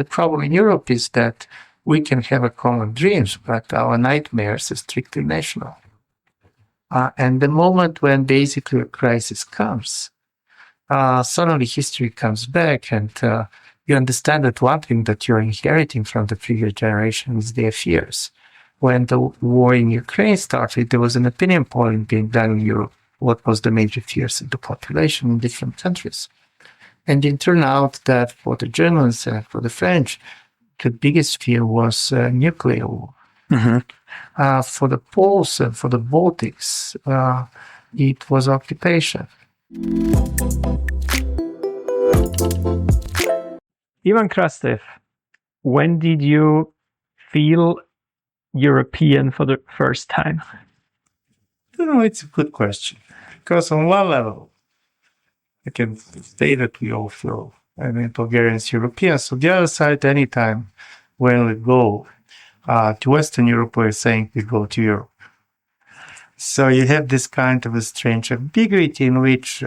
The problem in Europe is that we can have a common dreams, but our nightmares are strictly national. And the moment when basically a crisis comes, suddenly history comes back, and you understand that one thing that you're inheriting from the previous generation is their fears. When the war in Ukraine started, there was an opinion polling being done in Europe. What was the major fears of the population in different countries? And it turned out that for the Germans and for the French, the biggest fear was nuclear war. Mm-hmm. For the Poles and for the Baltics, it was occupation. Ivan Krastev, when did you feel European for the first time? It's a good question. Because on one level, I can say that we all feel, Bulgarians, Europeans. On the other side, anytime when we go to Western Europe, we're saying we go to Europe. So you have this kind of a strange ambiguity in which,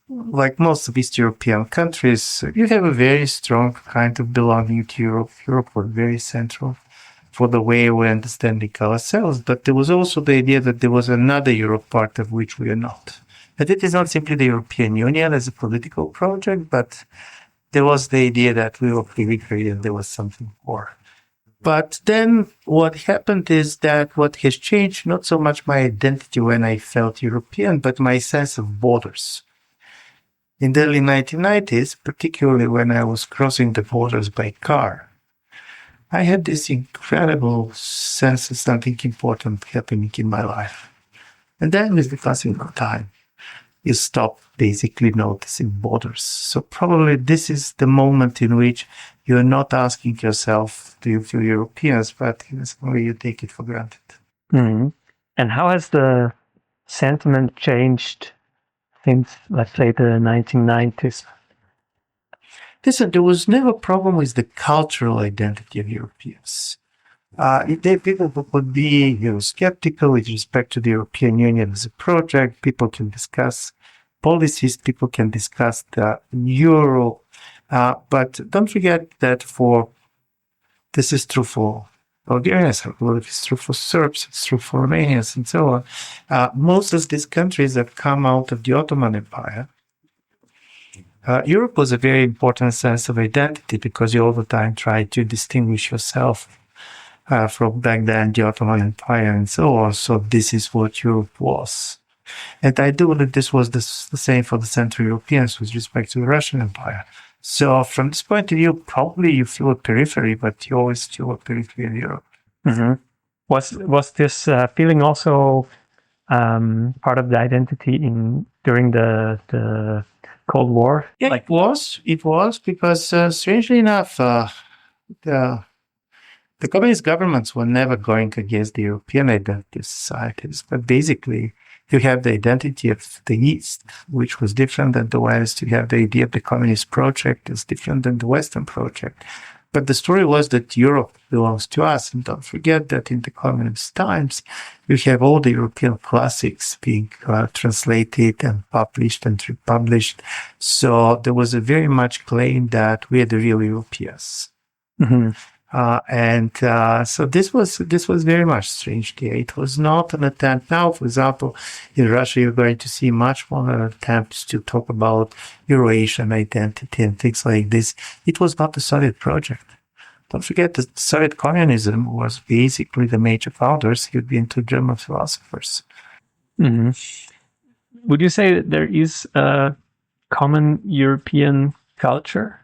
like most of East European countries, you have a very strong kind of belonging to Europe. Europe was very central for the way we understand ourselves. But there was also the idea that there was another Europe part of which we are not. And it is not simply the European Union as a political project, but there was the idea that we were periphery and there was something more. But then what happened is that what has changed, not so much my identity when I felt European, but my sense of borders. In the early 1990s, particularly when I was crossing the borders by car, I had this incredible sense of something important happening in my life. And then with the passing of time, you stop basically noticing borders. So probably this is the moment in which you're not asking yourself, do you feel Europeans, but in some way you take it for granted. Mm-hmm. And how has the sentiment changed since, let's say, the 1990s? Listen, there was never a problem with the cultural identity of Europeans. People would be skeptical with respect to the European Union as a project. People can discuss policies. People can discuss the euro. But don't forget that this is true for Bulgarians, it's true for Serbs, it's true for Romanians, and so on. Most of these countries have come out of the Ottoman Empire. Europe was a very important sense of identity because you all the time try to distinguish yourself from back then the Ottoman Empire and so on. So this is what Europe was. And I do believe this was the same for the Central Europeans with respect to the Russian Empire. So from this point of view, probably you feel a periphery, but you always feel a periphery in Europe. Mm-hmm. Was this feeling also part of the identity during the Cold War? Yeah, it was because strangely enough, the communist governments were never going against the European identity of societies, but basically you have the identity of the East, which was different than the West. You have the idea of the communist project is different than the Western project. But the story was that Europe belongs to us. And don't forget that in the communist times, you have all the European classics being translated and published and republished. So there was a very much claim that we are the real Europeans. Mm-hmm. So this was very much strange there. It was not an attempt. Now, for example, in Russia, you're going to see much more attempts to talk about Eurasian identity and things like this. It was not the Soviet project. Don't forget that Soviet communism was basically the major founders. He'd been two German philosophers. Mm-hmm. Would you say that there is a common European culture?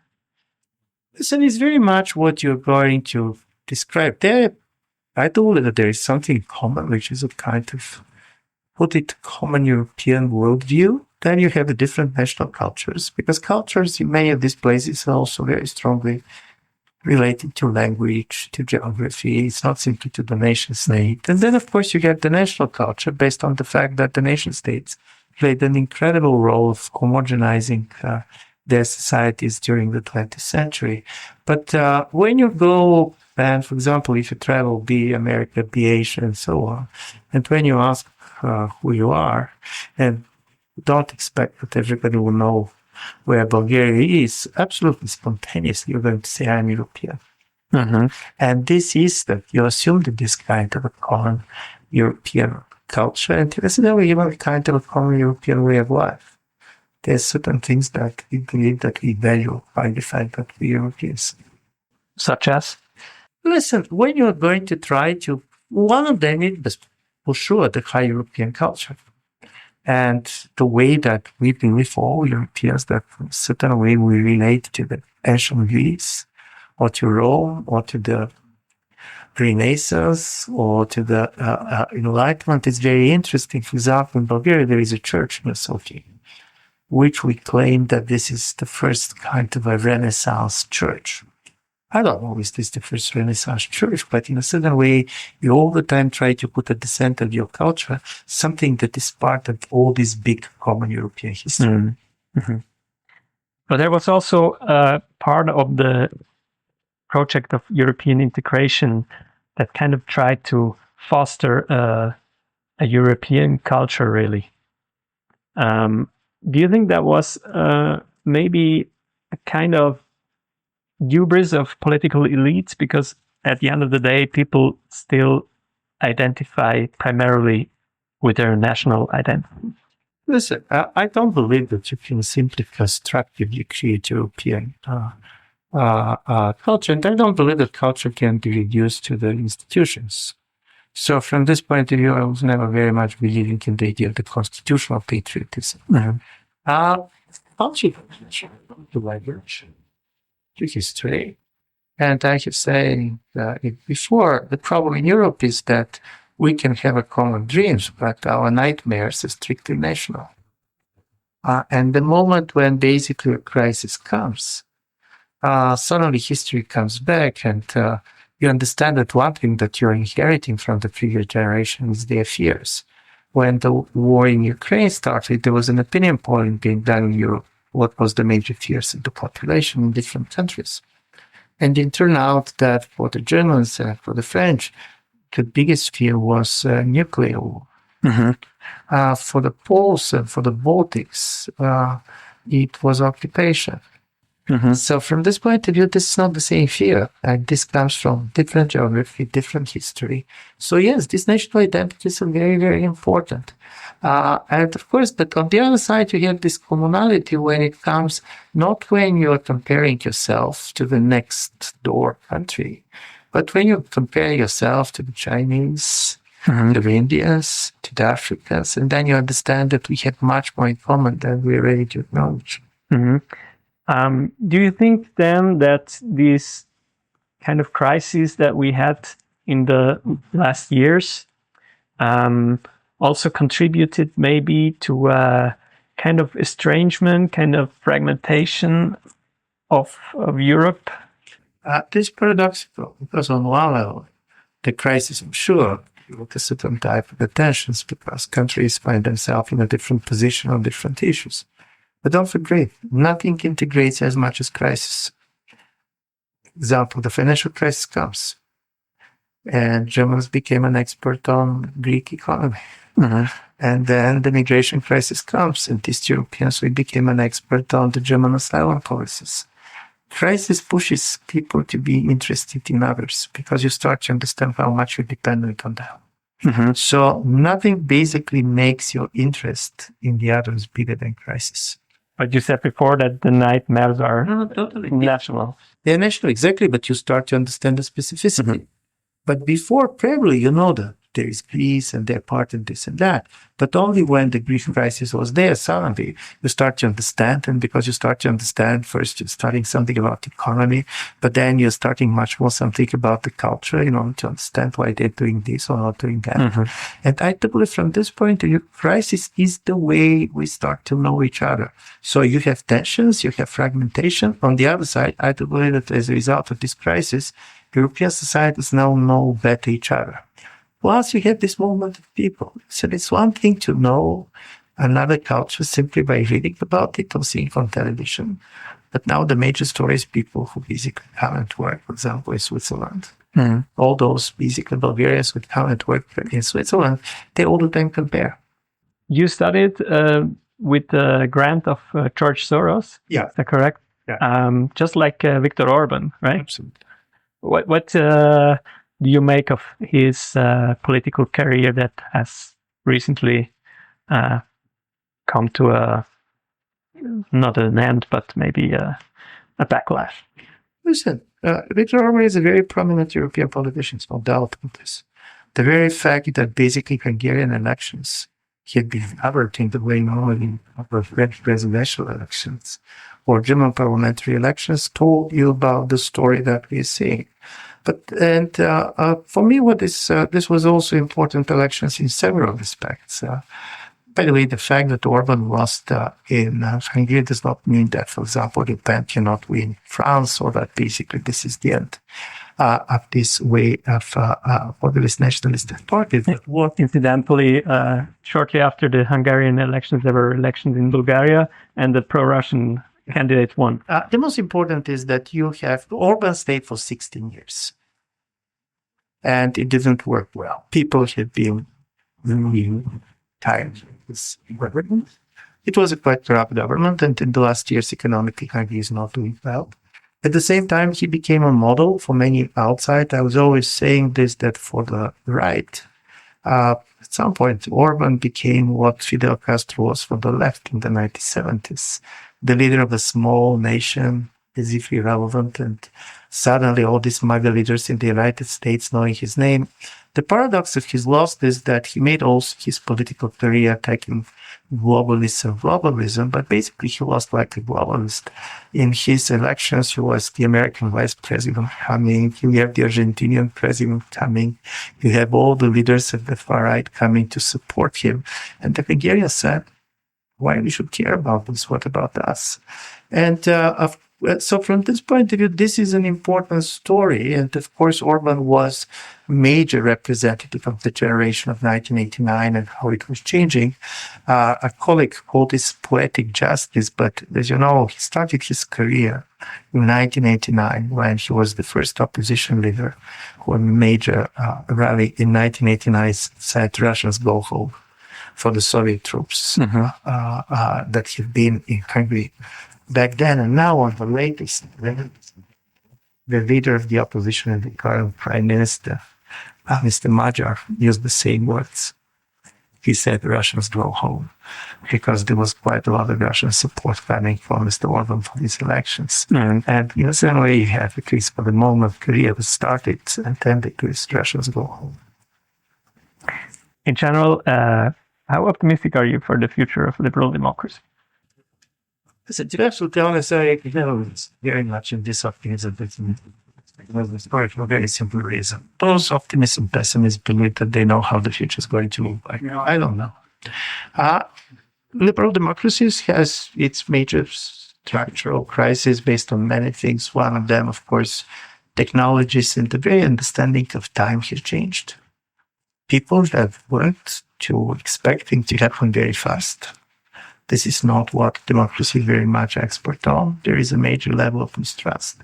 Listen, it's very much what you're going to describe. I told you that there is something common, which is a kind of, common European worldview. Then you have the different national cultures, because cultures in many of these places are also very strongly related to language, to geography. It's not simply to the nation state. And then, of course, you have the national culture based on the fact that the nation states played an incredible role of homogenizing their societies during the 20th century. But when you go, and for example, if you travel, be America, be Asia, and so on, and when you ask who you are, and don't expect that everybody will know where Bulgaria is, absolutely spontaneously, you're going to say, I'm European. And this is that you assume that this kind of a common European culture, and incidentally, even a kind of a common European way of life. There's certain things that we believe that we value by the fact that we're Europeans. Such as? Listen, when you're going to try to, one of them is for sure the high European culture. And the way that we believe all Europeans, that in a certain way we relate to the ancient Greece, or to Rome, or to the Renaissance, or to the Enlightenment, is very interesting. For example, in Bulgaria, there is a church in Sofia, which we claim that this is the first kind of a Renaissance church. I don't know if this is the first Renaissance church, but in a certain way, you all the time try to put at the center of your culture something that is part of all this big common European history. But there was also part of the project of European integration that kind of tried to foster a European culture, really. Do you think that was maybe a kind of hubris of political elites? Because at the end of the day, people still identify primarily with their national identity. Listen, I don't believe that you can simply constructively create European culture, and I don't believe that culture can be reduced to the institutions. So from this point of view, I was never very much believing in the idea of the constitutional patriotism. Culture to diverge to history. And I have said before, the problem in Europe is that we can have a common dreams, but our nightmares are strictly national. And the moment when basically a crisis comes, suddenly history comes back, and you understand that one thing that you're inheriting from the previous generation is their fears. When the war in Ukraine started, there was an opinion polling being done in Europe. What was the major fears of the population in different countries? And it turned out that for the Germans and for the French, the biggest fear was nuclear war. For the Poles and for the Baltics, it was occupation. So from this point of view, this is not the same fear. And this comes from different geography, different history. So yes, these national identities are very, very important. And of course, but on the other side, you have this commonality when it comes, not when you're comparing yourself to the next door country, but when you compare yourself to the Chinese, to the Indians, to the Africans, and then you understand that we have much more in common than we're ready to acknowledge. Do you think then that this kind of crisis that we had in the last years also contributed maybe to a kind of estrangement, kind of fragmentation of Europe? This is paradoxical, because on one level, the crisis, I'm sure, with a certain type of tensions because countries find themselves in a different position on different issues. But don't forget, nothing integrates as much as crisis. Example, the financial crisis comes, and Germans became an expert on Greek economy. And then the migration crisis comes, and East Europeans, we became an expert on the German asylum policies. Crisis pushes people to be interested in others because you start to understand how much you're dependent on them. So nothing basically makes your interest in the others bigger than crisis. But you said before that the nightmares are totally national. They're national, exactly, but you start to understand the specificity. But before, probably, you know that there is Greece and they're part of this and that. But only when the Greek crisis was there, suddenly you start to understand. And because you start to understand, first you're studying something about the economy, but then you're starting much more something about the culture, to understand why they're doing this or not doing that. And I believe from this point of view, crisis is the way we start to know each other. So you have tensions, you have fragmentation. On the other side, I believe that as a result of this crisis, European societies now know better each other. Plus, you have this movement of people. So it's one thing to know another culture simply by reading about it or seeing on television. But now the major story is people who basically come and work, for example, in Switzerland. All those basically Bulgarians who come and work in Switzerland, they all the time compare. You studied with the grant of George Soros. Yeah. Is that correct? Yeah. Just like Viktor Orbán, right? Absolutely. What do you make of his political career that has recently come to not an end, but maybe a backlash? Listen, Viktor Orbán is a very prominent European politician, no doubt about this. The very fact that basically Hungarian elections had been covered in the way normally of French presidential elections or German parliamentary elections told you about the story that we're seeing. But for me, this was also important elections in several respects. By the way, the fact that Orban lost in Hungary does not mean that, for example, Le Pen cannot win France, or that basically this is the end of this way of populist nationalist parties. Incidentally, shortly after the Hungarian elections, there were elections in Bulgaria, and the pro-Russian candidate won. The most important is that you have Orban stayed for 16 years, and it didn't work well. People had been really tired of this government. It was a quite corrupt government, and in the last years, economically, Hungary is not doing well. At the same time, he became a model for many outside. I was always saying this, that for the right, at some point, Orban became what Fidel Castro was for the left in the 1970s. The leader of a small nation, as if irrelevant, and suddenly all these MAGA leaders in the United States knowing his name. The paradox of his loss is that he made also his political career attacking globalism, but basically he lost like a globalist. In his elections, he was the American vice president coming, you have the Argentinian president coming, you have all the leaders of the far right coming to support him. And the Hungarians said, why we should care about this? What about us? And so from this point of view, this is an important story. And of course, Orban was a major representative of the generation of 1989 and how it was changing. A colleague called this poetic justice, but as you know, he started his career in 1989 when he was the first opposition leader who a major rally in 1989 said Russians go home for the Soviet troops that had been in Hungary back then. And now on the latest, the leader of the opposition and the current prime minister, Mr. Magyar, used the same words. He said Russians go home because there was quite a lot of Russian support coming from Mr. Orban for these elections. And in a certain way, you have, at least for the moment, Korea was started and then the Russians go home. In general, how optimistic are you for the future of liberal democracy? Listen, to be absolutely honest, I never very much in this optimism. For a very simple reason. Both optimists and pessimists believe that they know how the future is going to look like. I don't know. Liberal democracies has its major structural crisis based on many things. One of them, of course, technologies and the very understanding of time has changed. People have learned to expect things to happen very fast. This is not what democracy very much expert on. There is a major level of mistrust.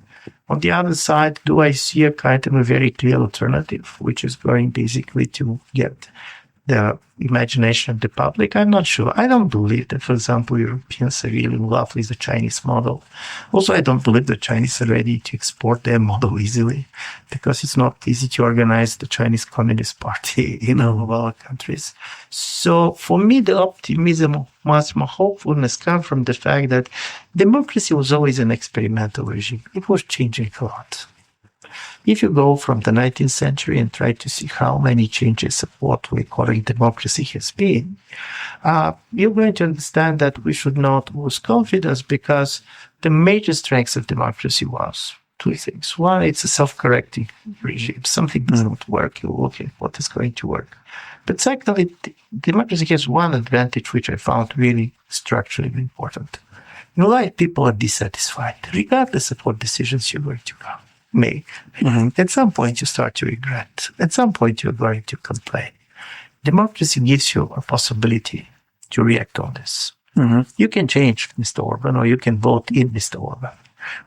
On the other side, do I see a kind of a very clear alternative, which is going basically to get the imagination of the public? I'm not sure. I don't believe that, for example, Europeans are really in love with the Chinese model. Also, I don't believe the Chinese are ready to export their model easily, because it's not easy to organize the Chinese Communist Party in all of our countries. So for me, the optimism, much more hopefulness comes from the fact that democracy was always an experimental regime. It was changing a lot. If you go from the 19th century and try to see how many changes of what we're calling democracy has been, you're going to understand that we should not lose confidence, because the major strengths of democracy was two things. One, it's a self-correcting regime. Something doesn't work, you look at what is going to work. But secondly, democracy has one advantage which I found really structurally important. In life, people are dissatisfied, regardless of what decisions you're going to make. At some point, you start to regret. At some point, you're going to complain. Democracy gives you a possibility to react on this. You can change Mr. Orban, or you can vote in Mr. Orban.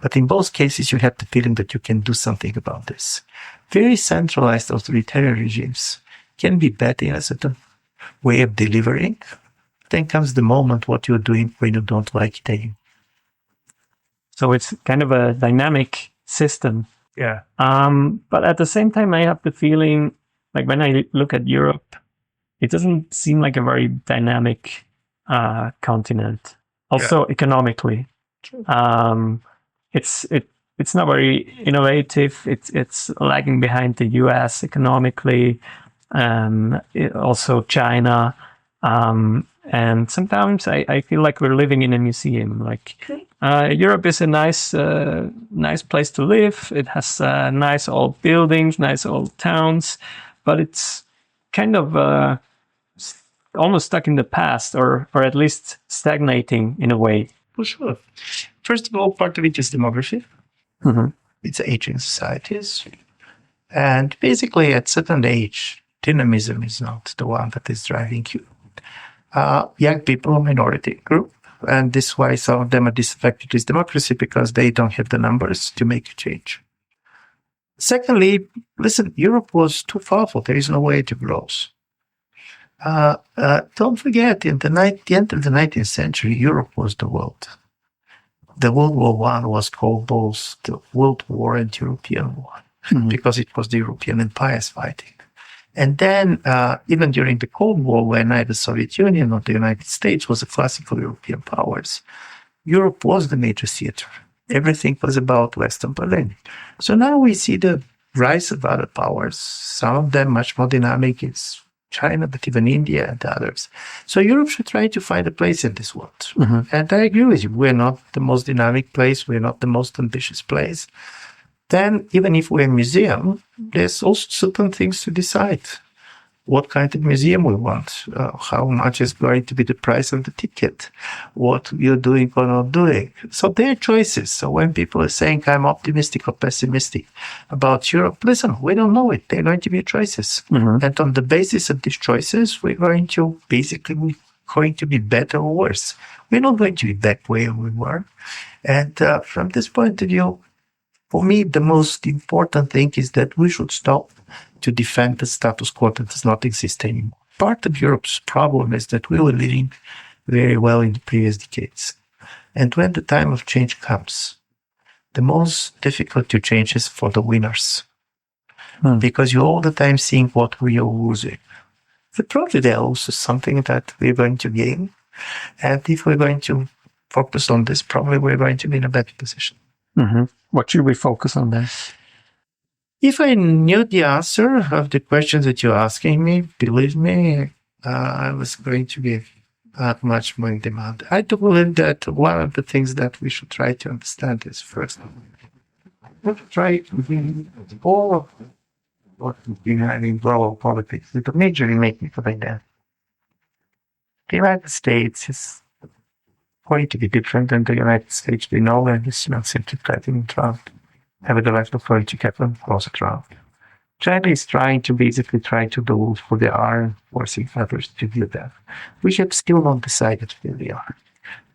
But in both cases, you have the feeling that you can do something about this. Very centralized authoritarian regimes can be bad in a certain way of delivering. then comes the moment what you're doing when you don't like it anymore. So it's kind of a dynamic system. Yeah. But at the same time, I have the feeling, like when I look at Europe, it doesn't seem like a very dynamic continent. Also, economically, it's not very innovative. It's lagging behind the U.S. economically, also China. And sometimes I feel like we're living in a museum. Like Europe is a nice place to live. It has nice old buildings, nice old towns, but it's kind of almost stuck in the past, or at least stagnating in a way. For sure. First of all, part of it is demography. Mm-hmm. It's aging societies. And basically, at certain age, dynamism is not the one that is driving you. Young people, minority group, and this is why some of them are disaffected with democracy, because they don't have the numbers to make a change. Secondly, listen, Europe was too powerful. There is no way to grow. Don't forget, in the end of the 19th century, Europe was the world. The World War I was called both the World War and European War, because it was the European empires fighting. And then, even during the Cold War, when neither the Soviet Union nor the United States was a classical European powers, Europe was the major theater. Everything was about Western Berlin. So now we see the rise of other powers, some of them much more dynamic. It's China, but even India and others. So Europe should try to find a place in this world. Mm-hmm. And I agree with you. We're not the most dynamic place. We're not the most ambitious place. Then, even if we're a museum, there's also certain things to decide. What kind of museum we want, how much is going to be the price of the ticket, what you're doing or not doing. So there are choices. So when people are saying I'm optimistic or pessimistic about Europe, listen, we don't know it. They're going to be choices. Mm-hmm. And on the basis of these choices, we're going to be better or worse. We're not going to be back where we were. And from this point of view, for me, the most important thing is that we should stop to defend the status quo that does not exist anymore. Part of Europe's problem is that we were living very well in the previous decades. And when the time of change comes, the most difficult to change is for the winners. Because you're all the time seeing what we are losing. But probably there also something that we're going to gain. And if we're going to focus on this, probably we're going to be in a better position. Mm-hmm. What should we focus on then? If I knew the answer of the questions that you're asking me, believe me, I was going to be much more in demand. I do believe that one of the things that we should try to understand is first, we should try to bring all of what is behind in global politics with a major making for that. The United States is going to be different than the United States we know, and it's not simply threatening Trump. Nevertheless, the political capital close Trump. China is trying to do what they are, forcing others to do that. We have still not decided where we are.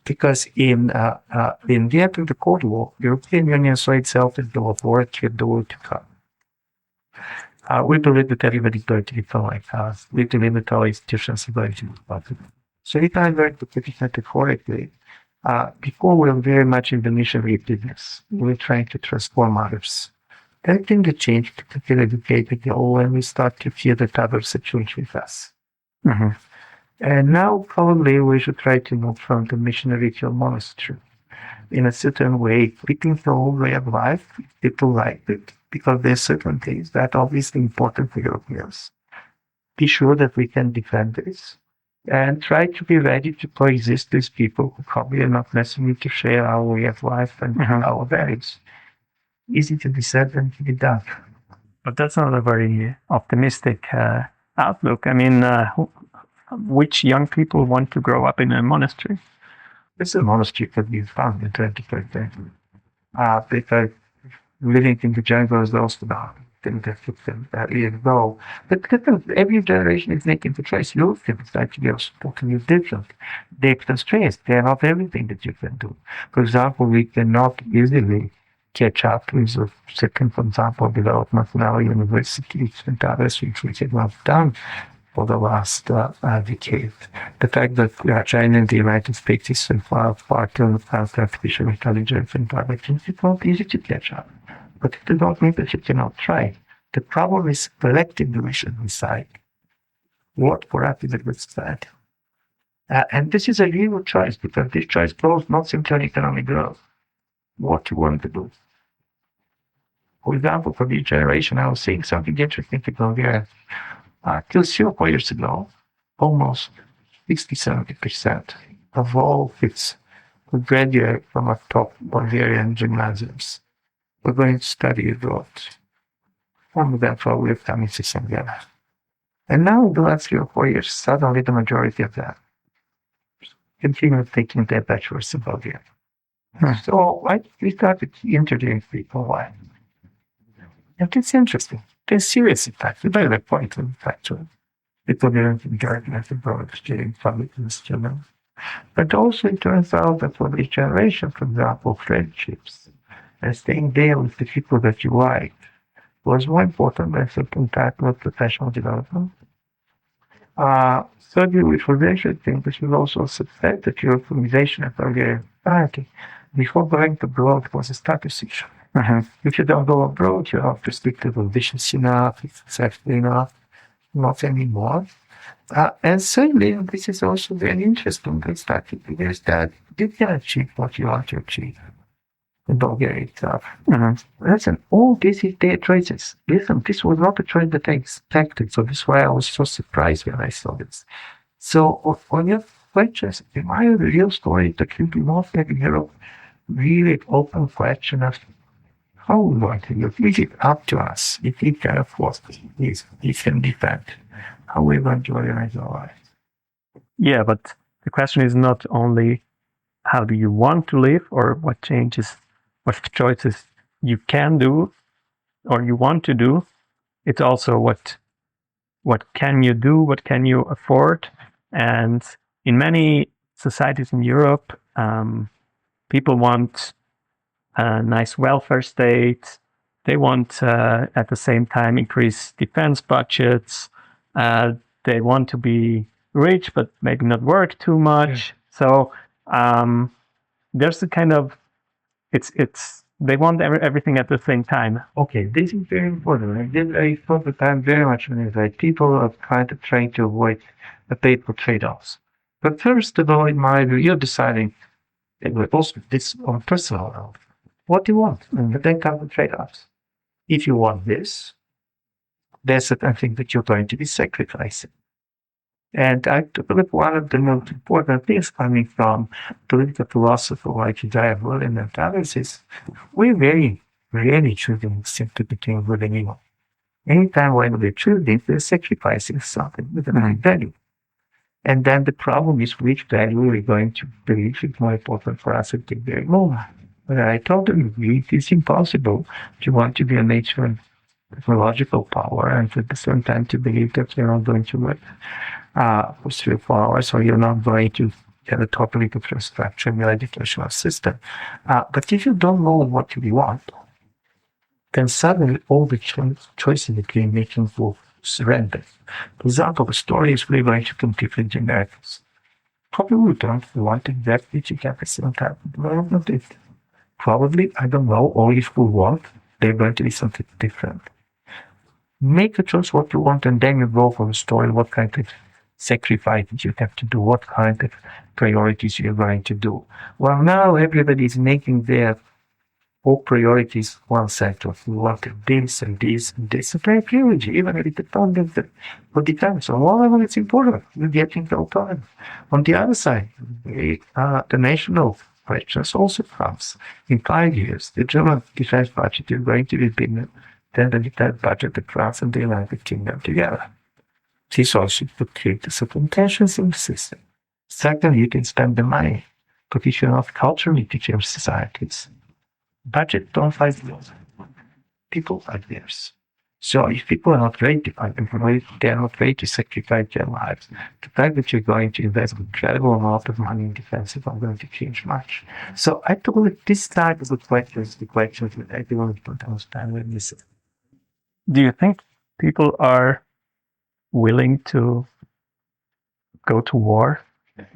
Because in the end of the Cold War, the European Union saw itself as the authority of the world to come. We believe that everybody's going to become like us. We believe that all institutions are going to be positive. So if I'm going to put it metaphorically, before we were very much in the missionary business. We were trying to transform others. Then things changed to feel educated when we start to feel that others are changing with us. Mm-hmm. And now probably we should try to move from the missionary to a monastery. In a certain way, fitting the whole way of life, people like it, because there's certain things that are obviously important for Europeans. Be sure that we can defend this. And try to be ready to coexist with people who probably are not necessarily to share our way of life and our values. Easy to be said than to be done. But that's not a very optimistic outlook. I mean, which young people want to grow up in a monastery? This is a monastery that we found in 21st century. Because living in the jungle is also the thing that took them years ago. But every generation is making the choice. You can decide to be totally different. They constraints. They are not everything that you can do. For example, we cannot easily catch up with the second, for example, development in our universities and others which we have not done for the last decade. The fact that China and the United States is so far apart in the past artificial intelligence and other things, it's not easy to catch up. But it does not mean that you cannot try. The problem is collecting the vision inside. What for us is a good society? And this is a real choice, because this choice grows not simply on economic growth. What you want to do. For example, for this generation, I was seeing something interesting to Bulgaria. Till 4 years ago, almost 60-70% of all kids who graduate from a top Bulgarian gymnasiums were going to study abroad. Some of them probably have come into Bulgaria. And now, in the last 3 or 4 years, suddenly the majority of them continue taking their bachelor's in Bulgaria. So we started interviewing people. Why? And it's interesting. They're serious, in fact. By the point, in fact, people didn't enjoy it abroad, studying public children. But also it turns out that for this generation, for example, friendships and staying there with the people that you like was more important than certain type of professional development. Thirdly, which was interesting, which was also said that Europeanization of Bulgarian society before going abroad was a status issue. If you don't go abroad, you're not restricted or vicious enough, it's sexual enough, not anymore. And thirdly, and this is also very interesting, is that you can achieve what you want to achieve in Bulgaria itself. Listen, all this is their choices. Listen, this was not a choice that I expected, so that's why I was so surprised when I saw this. So on your questions, in my real story, that you do not have a really open question of how we want to live. Is it up to us? If we can afford it, we can defend how we want to organize our lives. Yeah, but the question is not only how do you want to live or what changes, what choices you can do or you want to do. It's also what can you do, what can you afford. And in many societies in Europe, people want a nice welfare state. They want, at the same time, increase defense budgets. They want to be rich, but maybe not work too much. So there's a kind of they want everything at the same time. Okay, this is very important. I thought that I'm very much on it. People are trying to avoid the painful trade-offs. But first of all, in my view, you're deciding, also this on personal level, what you want, and then come the trade-offs. If you want this, there's certain things that you're going to be sacrificing. And I believe one of the most important things coming from political philosophy like Ivan Krastev and others is we very rarely choosing simply between good and evil. Anytime when we're choosing, we're sacrificing something with a value. And then the problem is which value we're going to believe is more important for us at the very moment. But I totally agree, it is impossible to want to be a nation with a logical power and at the same time to believe that you're not going to work for 3 or 4 hours, or you're not going to get a totally different structure in your educational system. But if you don't know what you want, then suddenly all the choices that you're making will surrender. For example, the story is really going to compete with the Americans. Probably we don't want exactly to get the same type of development. Probably, I don't know, or if we want, they're going to be something different. Make a choice what you want, and then you go for the story, what kind of sacrifices you have to do, what kind of priorities you're going to do. Well, now everybody is making their all priorities one set of we want this and this and this. And I agree with you, even if it depends on defense. On one level, it's important. You're getting the autonomy. On the other side, the national questions also comes. In 5 years, the German defense budget is going to be bigger than the defense budget of France and the United Kingdom together. This also could create certain tensions in the system. Secondly, you can spend the money, but if you're not culturally teaching societies, budget don't like those. People like theirs. So if people are not ready to find employees, they are not ready to sacrifice their lives. The fact that you're going to invest an incredible amount of money in defense is not going to change much. So I believe this type of questions, the questions that everyone put on stand with this. Do you think people are willing to go to war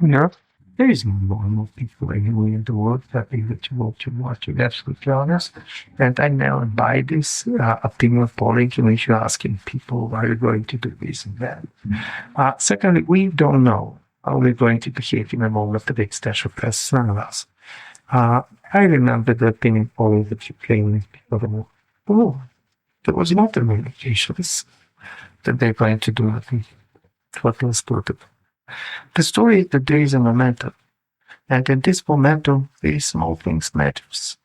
in Europe? There is more people anyway in the world that they would go to war, to be absolutely honest. And I never buy this opinion polling when you're asking people, are you going to do this and that? Secondly, we don't know how we're going to behave in a moment of existential crisis, none of us. I remember the opinion polling that you claimed before. Oh, there was not a communications that they're going to do nothing. What was told. The story is that there is a momentum, and in this momentum, very small things matters.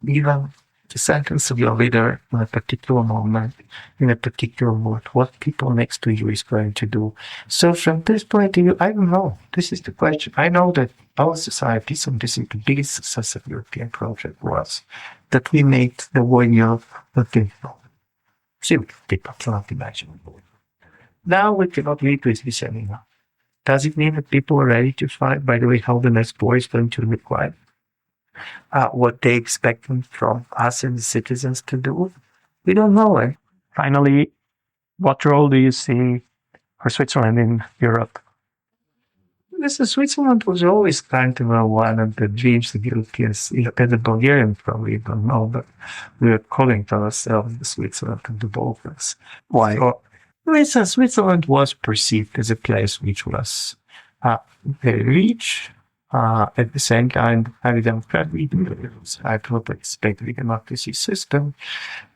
Even the sentence of your leader in a particular moment, in a particular word, what people next to you is going to do. So from this point of view, I don't know. This is the question. I know that our society, so this is the biggest success of the European project was that we made the war in Europe unthinkable. Simply, people cannot imagine. Now we cannot live with this anymore. Does it mean that people are ready to fight? By the way, how the next war is going to look like? What they expect from us and the citizens to do? We don't know. Eh? Finally, what role do you see for Switzerland in Europe? Listen, Switzerland was always kind of one of the dreams of Europeans. And the Bulgarians probably don't know, but we are calling to ourselves the Switzerland of the Balkans. Why? So, listen, Switzerland was perceived as a place which was very rich, at the same time, highly democratic, I totally respect the democracy system,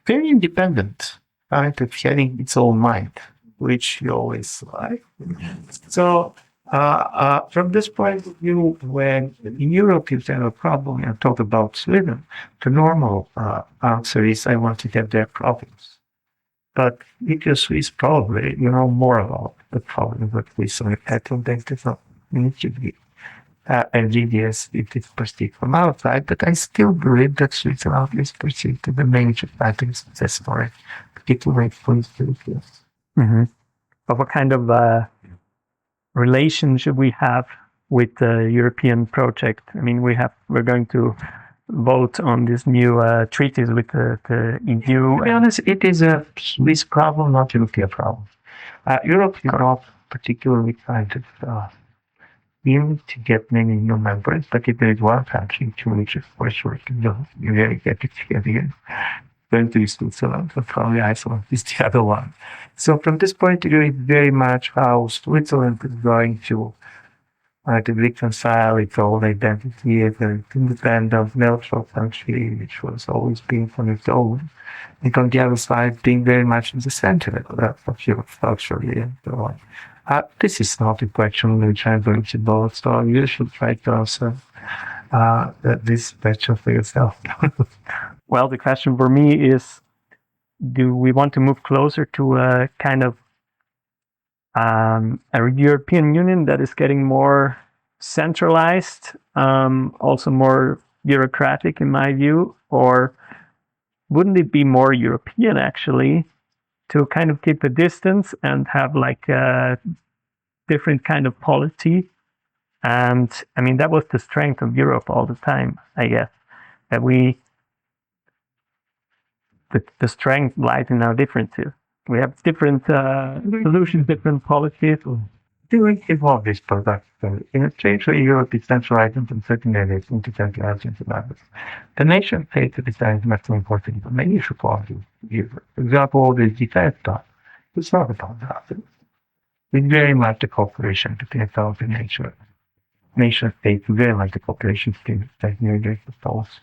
very independent, kind of having its own mind, which you always like. So, from this point of view, when in Europe you have a problem and talk about Sweden, the normal answer is, I want to have their problems. But if you're Swiss, probably you know more about the problem that we saw. I don't think it's not need to be invidious if it's perceived from outside, but I still believe that Switzerland is perceived to be a major fighting success story, particularly for the Philippines. Mm-hmm. But what kind of relation should we have with the European project? I mean, we're going to vote on these new treaties with the EU. To be honest, it is a Swiss problem, not a European problem. Europe is not particularly kind of keen to get many new members, but if there is one country to which, of course, we can be very happy to get in, going to Switzerland, but probably Iceland is the other one. So from this point of view, it's very much how Switzerland is going to reconcile its own identity as an independent, neutral country, which was always being on its own, and on the other side, being very much in the center of Europe culturally and so on. This is not a question which I'm going to both, so you should try to answer this question for yourself. Well, the question for me is, do we want to move closer to a kind of a European Union that is getting more centralized, also more bureaucratic in my view, or wouldn't it be more European actually to kind of keep a distance and have like a different kind of polity? And I mean, that was the strength of Europe all the time, I guess, that the strength lies in our differences. We have different solutions, different policies. Doing evolve this product. In a strange way, Europe is centralized in certain areas, into centralized into others. The nation state design is much more important than many should argue. For example, the defense stuff. It's not about that. It's very much the cooperation between South and nation states, very much the cooperation between the United States,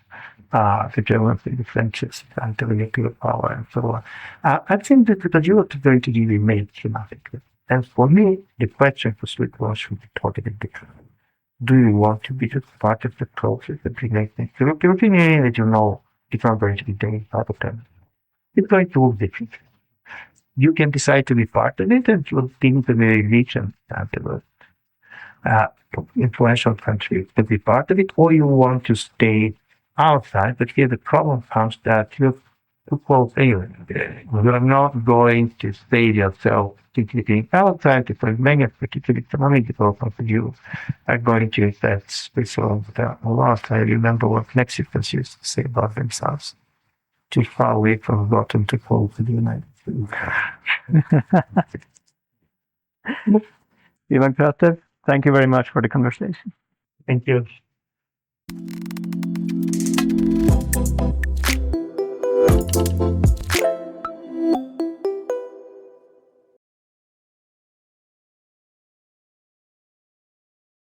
the Germans, the French, and the nuclear power, and so on. I think that the Europe is going to be made dramatically. And for me, the question for Switzerland should be totally different. Do you want to be just part of the process that we make things? The European Union, as you know, is not going to be doing part of them. It's going to look different. You can decide to be part of it, and you'll think the very region and the influential country to be part of it, or you want to stay outside. But here the problem comes that you're too close alien. You are not going to stay yourself thinking outside because many, particularly economic development of you, are going to affect Switzerland a lot. I remember what Mexicans used to say about themselves. Too far away from the bottom to close to the United States. Ivan Krastev, thank you very much for the conversation. Thank you.